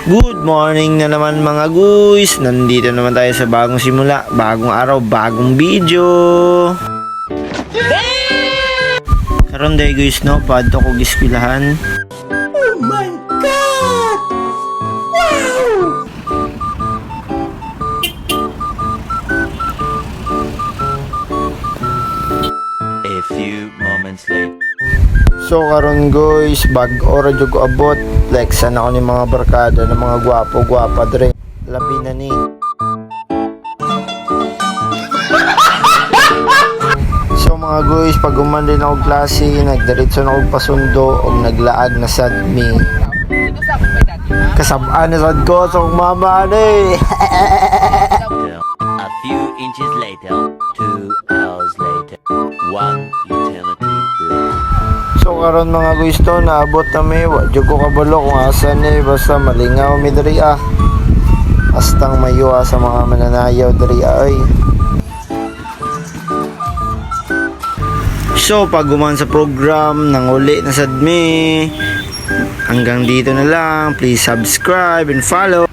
Good morning na naman mga guys. Nandito naman tayo sa bagong simula, bagong araw, bagong video. Karon day guys no, padto ko gispilahan. Oh my God! Wow! A few moments later. So karon guys, bag-ora jud ko abot. Flexan ako ni mga barkada ng mga gwapo-gwapa dre. Labi na ni. So mga guys, pag uman din ako klase, nagdiretso na ako pasundo o naglaag na sad mi. Kasabaan na sad ko sa mama ni. A few inches later, 2 hours later, 1 eternity later. So karon mga guys to, naabot na mi. Wadyo ko kabalo kung asan ni. Basta malingaw mi diri ah. Astang mayo sa mga mananayaw diri ay. So pag guman sa program nang uli na sad mi. Hanggang dito na lang. Please subscribe and follow.